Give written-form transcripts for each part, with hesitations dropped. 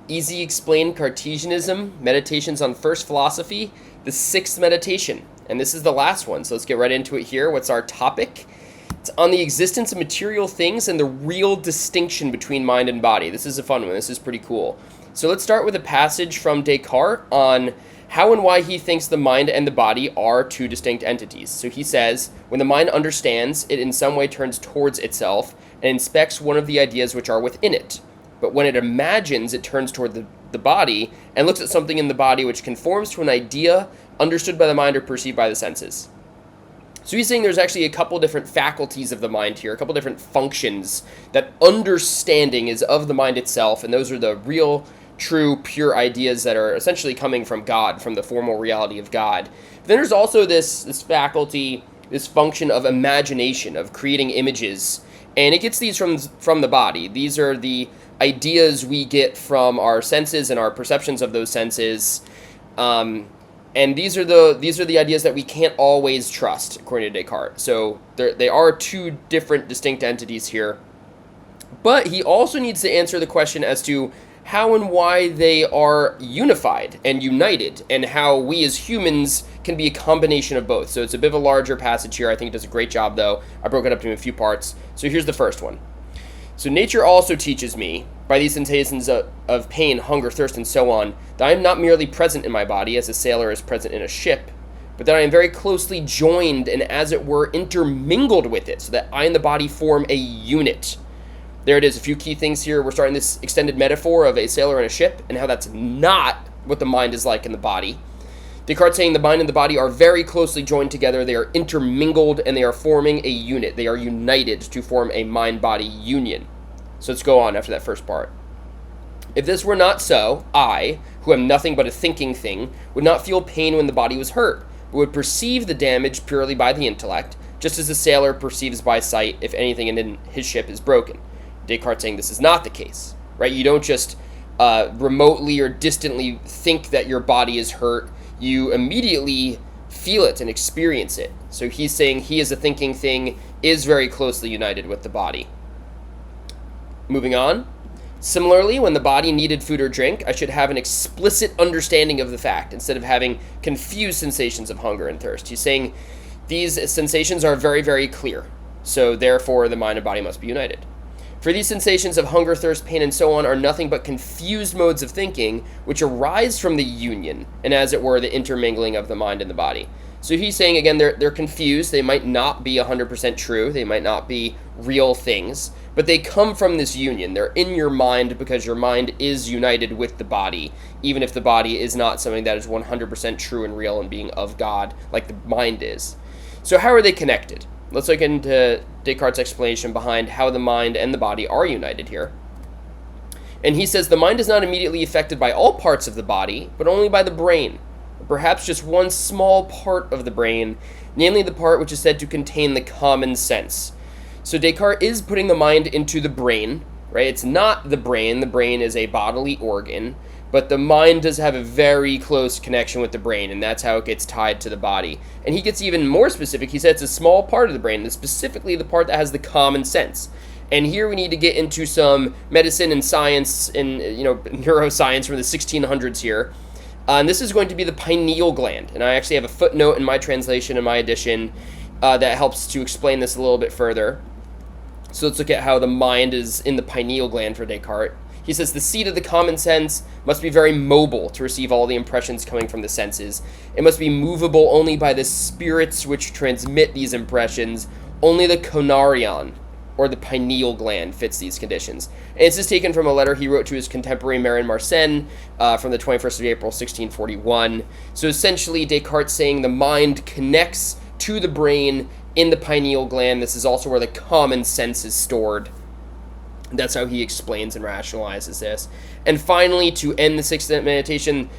Easy Explained Cartesianism, Meditations on First Philosophy, the Sixth Meditation. And this is the last one, so let's get right into it here. What's our topic? It's on the existence of material things and the real distinction between mind and body. This is a fun one. This is pretty cool. So let's start with a passage from Descartes on how and why he thinks the mind and the body are two distinct entities. So he says, when the mind understands, it in some way turns towards itself and inspects one of the ideas which are within it. But when it imagines, it turns toward the body and looks at something in the body which conforms to an idea understood by the mind or perceived by the senses. So he's saying there's actually a couple different faculties of the mind here, a couple different functions that understanding is of the mind itself, and those are the real, true, pure ideas that are essentially coming from God, from the formal reality of God. But then there's also this faculty, this function of imagination, of creating images, and it gets these from the body. These are the ideas we get from our senses and our perceptions of those senses, and these are the ideas that we can't always trust, according to Descartes. So they are two different distinct entities here, but he also needs to answer the question as to how and why they are unified and united, and how we as humans can be a combination of both. So it's a bit of a larger passage here. I think it does a great job, though. I broke it up into a few parts. So here's the first one. So nature also teaches me, by these sensations of pain, hunger, thirst, and so on, that I am not merely present in my body, as a sailor is present in a ship, but that I am very closely joined and, as it were, intermingled with it, so that I and the body form a unit. There it is, a few key things here. We're starting this extended metaphor of a sailor in a ship, and how that's not what the mind is like in the body. Descartes saying the mind and the body are very closely joined together, they are intermingled, and they are forming a unit. They are united to form a mind-body union. So let's go on after that first part. If this were not so, I, who am nothing but a thinking thing, would not feel pain when the body was hurt, but would perceive the damage purely by the intellect, just as a sailor perceives by sight if anything in his ship is broken. Descartes saying this is not the case, right? You don't just remotely or distantly think that your body is hurt. You immediately feel it and experience it. So he's saying he, as a thinking thing, is very closely united with the body. Moving on. Similarly, when the body needed food or drink, I should have an explicit understanding of the fact, instead of having confused sensations of hunger and thirst. He's saying these sensations are very, very clear. So therefore, the mind and body must be united. For these sensations of hunger, thirst, pain, and so on are nothing but confused modes of thinking, which arise from the union, and as it were, the intermingling of the mind and the body. So he's saying, again, they're confused. They might not be 100% true. They might not be real things, but they come from this union. They're in your mind because your mind is united with the body, even if the body is not something that is 100% true and real and being of God like the mind is. So how are they connected? Let's look into Descartes' explanation behind how the mind and the body are united here. And he says the mind is not immediately affected by all parts of the body, but only by the brain, perhaps just one small part of the brain, namely the part which is said to contain the common sense. So Descartes is putting the mind into the brain, right? It's not the brain. The brain is a bodily organ, but the mind does have a very close connection with the brain, and that's how it gets tied to the body. And he gets even more specific. He said it's a small part of the brain, and specifically the part that has the common sense. And here we need to get into some medicine and science and neuroscience from the 1600s here. And this is going to be the pineal gland. And I actually have a footnote in my translation, in my edition, that helps to explain this a little bit further. So let's look at how the mind is in the pineal gland for Descartes. He says the seat of the common sense must be very mobile to receive all the impressions coming from the senses. It must be movable only by the spirits which transmit these impressions. Only the conarion, or the pineal gland, fits these conditions. And this is taken from a letter he wrote to his contemporary Marin Mersenne from the 21st of April, 1641. So essentially, Descartes saying the mind connects to the brain in the pineal gland. This is also where the common sense is stored. That's how he explains and rationalizes this. And finally, to end the Sixth Meditation,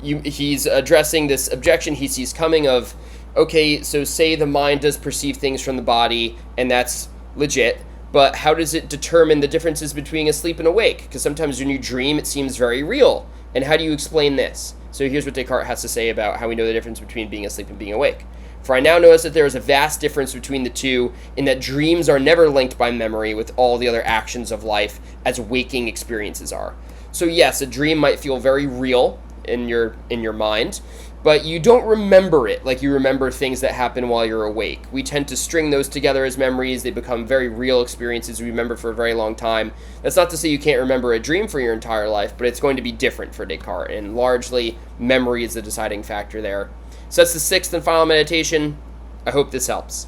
he's addressing this objection he sees coming of, okay, so say the mind does perceive things from the body, and that's legit, but how does it determine the differences between asleep and awake? Because sometimes when you dream, it seems very real. And how do you explain this? So here's what Descartes has to say about how we know the difference between being asleep and being awake. For I now notice that there is a vast difference between the two, in that dreams are never linked by memory with all the other actions of life as waking experiences are. So yes, a dream might feel very real in your mind, but you don't remember it like you remember things that happen while you're awake. We tend to string those together as memories. They become very real experiences we remember for a very long time. That's not to say you can't remember a dream for your entire life, but it's going to be different for Descartes, and largely memory is the deciding factor there. So that's the sixth and final meditation. I hope this helps.